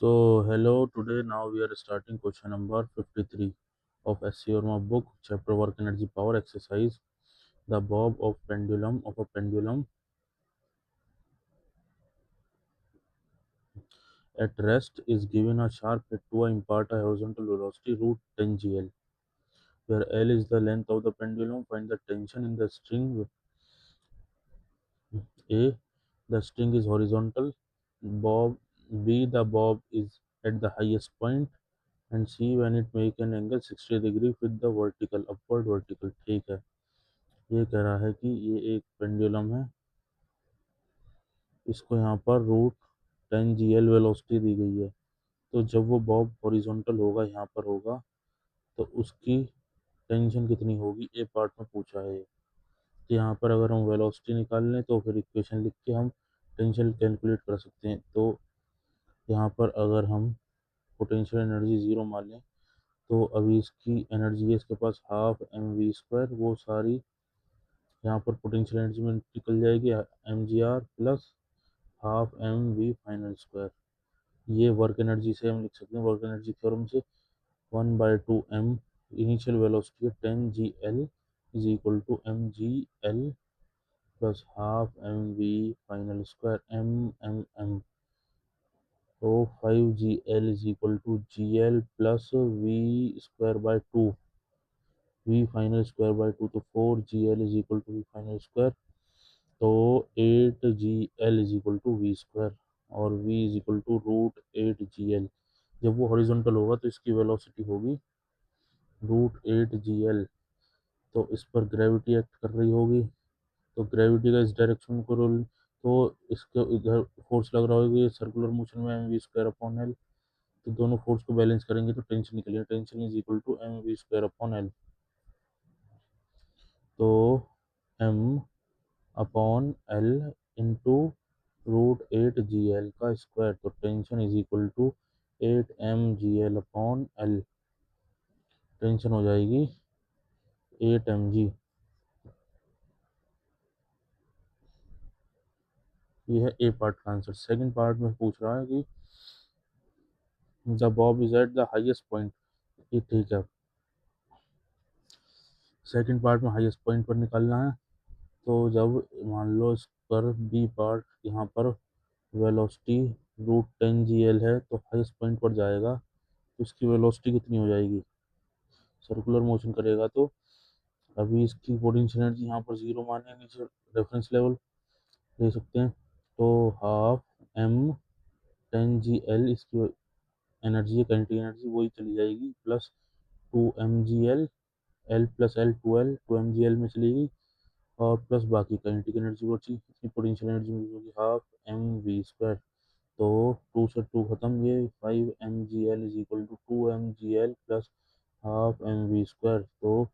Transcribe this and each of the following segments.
So, hello, today now we are starting question number 53 of SC Verma book, chapter Work Energy Power exercise. The bob of a pendulum at rest is given a sharp hit to impart a horizontal velocity root 10 GL, where L is the length of the pendulum. Find the tension in the string. A. The string is horizontal. Bob B. The bob is at the highest point. And C. When it make an angle 60 degree with the vertical upward vertical. ठीक है, ये कह रहा है कि ये एक pendulum है, इसको यहाँ पर रूट 10 GL वेलोसिटी दी गई है। तो जब वो बॉब हॉरिजॉन्टल होगा, यहाँ पर होगा, तो उसकी टेंशन कितनी होगी, ए पार्ट में पूछा है। तो यहाँ पर अगर हम वेलोसिटी निकाल लें तो फिर इक्वेशन लिख के हम टेंशन कैलकुलेट कर सकते हैं। तो यहाँ पर अगर हम पोटेंशियल एनर्जी ज़ीरो मान लें तो अभी इसकी एनर्जी है इसके पास हाफ mv², वो सारी यहाँ पर पोटेंशियल एनर्जी में निकल जाएगी mgr plus half mv final square. ये वर्क एनर्जी से हम लिख सकते हैं, वर्क एनर्जी थ्योरम से 1/2m इनिशियल वेलोसिटी है 10 GL is equal to mgl plus half mv final square m। तो 5GL is equal to GL प्लस v² by 2 v final square by 2, तो 4GL is equal to v final square. तो 8GL is equal to v², और v is equal to root 8GL। जब वो horizontal होगा तो इसकी वेलोसिटी होगी रूट 8GL। तो इस पर ग्रेविटी एक्ट कर रही होगी, तो ग्रेविटी का इस डायरेक्शन को रोल, तो इसके इधर फोर्स लग रहा होगा, ये सर्कुलर मोशन में mv²/L। तो दोनों फोर्स को बैलेंस करेंगे तो टेंशन निकलेगी, tension is equal to mv²/L। तो m/L इंटू रूट 8GL का स्क्वायर, तो tension is equal to 8mgl/L। Tension हो जाएगी 8mg। ये है ए पार्ट का आंसर। सेकंड पार्ट में पूछ रहा है कि the bob is at the highest point. ये ठीक है, सेकंड पार्ट में हाईएस्ट पॉइंट पर निकालना है। तो जब मान लो इस पर बी पार्ट यहाँ पर वेलोसिटी रूट 10 GL है, तो हाईएस्ट पॉइंट पर जाएगा तो इसकी वेलोसिटी कितनी हो जाएगी, सर्कुलर मोशन करेगा तो अभी इसकी पोटेंशियल एनर्जी यहाँ पर जीरो माने, नीचे रेफरेंस लेवल ले सकते हैं। तो हाफ m 10 GL इसकी एनर्जी है, काइनेटिक एनर्जी वही चली जाएगी, plus 2mgl, L plus L 2L 2mgl में चलेगी, और प्लस बाकी काइनेटिक एनर्जी बची, इतनी पोटेंशियल एनर्जी मिल होगी हाफ mv²। तो 2 से 2 खत्म, ये 5mgl is equal to 2mgl plus half mv²। तो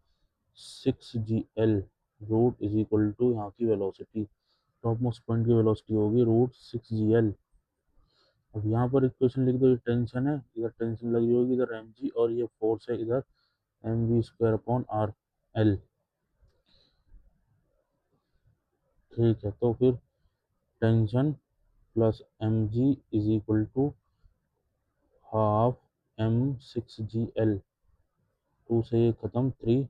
6GL root is equal to यहाँ की वेलोसिटी, टॉप मोस्ट पॉइंट की वेलोसिटी होगी रूट 6GL। अब यहाँ पर इक्वेशन लिख दो, ये टेंशन है, इधर टेंशन लगी होगी, इधर mg, और ये फोर्स है इधर mv²/R ठीक है, तो फिर tension plus mg is equal to half m6GL। 2 से ये खत्म, 3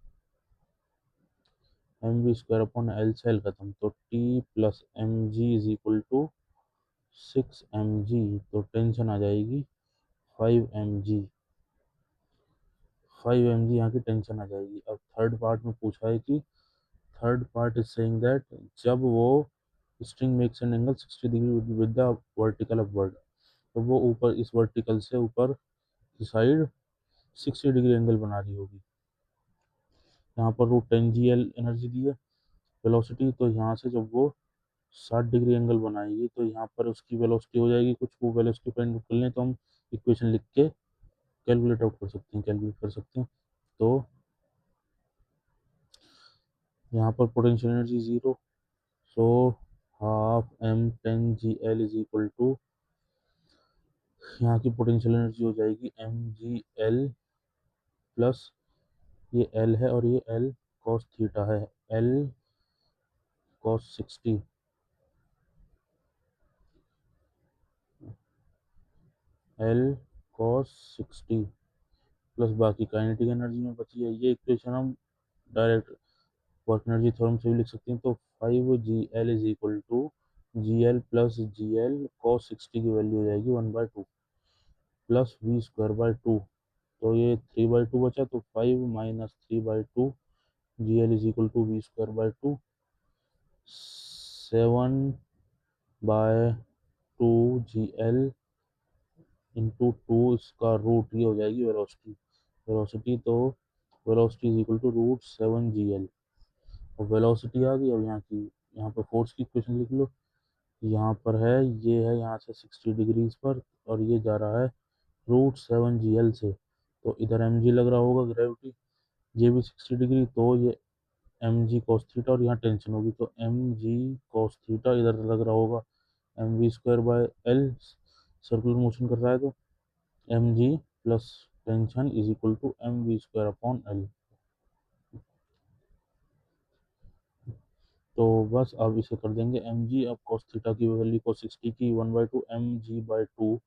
mv²/L से L खत्म, तो t plus mg is equal to 6mg। तो टेंशन आ जाएगी 5mg, 5mg यहाँ की टेंशन आ जाएगी। अब थर्ड पार्ट में पूछा है कि third part is saying that जब वो string makes an angle 60 degree with the vertical upward, तो वो ऊपर इस वर्टिकल से ऊपर की साइड 60 डिग्री एंगल बना रही होगी। यहाँ पर रूट 10 GL एनर्जी दी है वेलोसिटी, तो यहाँ से जब वो 60 डिग्री एंगल बनाएगी तो यहाँ पर उसकी वेलोसिटी हो जाएगी कुछ, वो वेलोसिटी फाइंड कर लें तो हम इक्वेशन लिख के कैलकुलेट आउट कर सकते हैं, कैलकुलेट कर सकते हैं। तो यहाँ पर potential energy zero, so half m 10 GL is equal to, यहाँ की पोटेंशियल एनर्जी हो जाएगी mgl प्लस ये L है और ये L cos थीटा है, L cos 60, L cos 60 plus बाकी काइनेटिक एनर्जी में बची है। ये इक्वेशन हम डायरेक्ट वर्क एनर्जी थ्योरम से भी लिख सकते हैं। तो 5 GL is equal to GL plus GL cos 60 की वैल्यू हो जाएगी 1/2 प्लस V²/2। तो ये 3/2 बचा, तो 5 minus 3/2 GL is equal to V²/2। 7/2 GL into 2 इसका रूट, ये हो जाएगी वेलोसिटी। वेलोसिटी तो velocity is equal to √7 GL। और वेलोसिटी आ गई। अब यहाँ की, यहाँ पर फोर्स की इक्वेशन लिख लो। यहाँ पर है, ये है यहाँ से 60 डिग्रीज पर, और ये जा रहा है √7 GL से। तो इधर mg लग रहा होगा ग्रेविटी, ये भी 60 डिग्री, तो ये mg cos थीटा, और यहाँ टेंशन होगी तो mg cos थीटा इधर लग रहा होगा mv²/L। सर्कुलर मोशन कर रहा है तो mg plus tension is equal to mv²/L। तो बस अब इसे कर देंगे mg। अब cos थीटा की वैल्यू cos 60 की 1/2 mg/2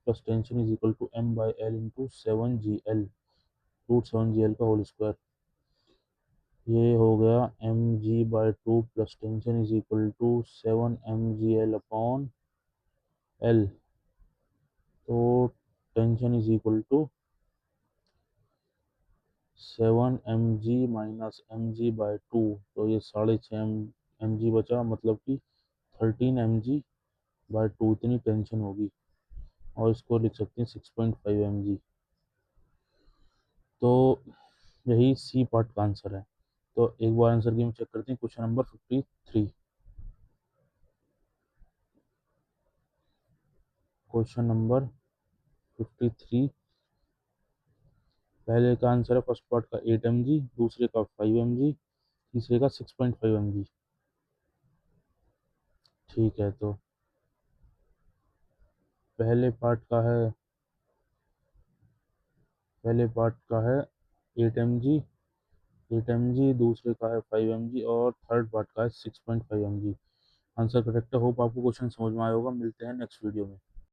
plus tension is equal to m/L into 7GL √7GL का होल स्क्वायर। ये हो गया mg/2 plus tension is equal to 7mgL/L। तो tension is equal to 7 mg minus mg/2। तो ये 6.5 mg बचा, मतलब कि 13 mg/2 इतनी टेंशन होगी। और इसको लिख सकते हैं 6.5 mg। तो यही सी पार्ट का आंसर है। तो एक बार आंसर की हम चेक करते हैं। Question number 53। क्वेश्चन नंबर 53, पहले का आंसर है फर्स्ट पार्ट का 8 mg, दूसरे का 5 mg, तीसरे का 6.5 mg। ठीक है, तो पहले पार्ट का है पहले पार्ट का है 8 mg, 8 mg, दूसरे का है 5 mg, और थर्ड पार्ट का है 6.5 mg। आंसर करेक्ट है। होप आपको क्वेश्चन समझ में आया होगा। मिलते हैं नेक्स्ट वीडियो में।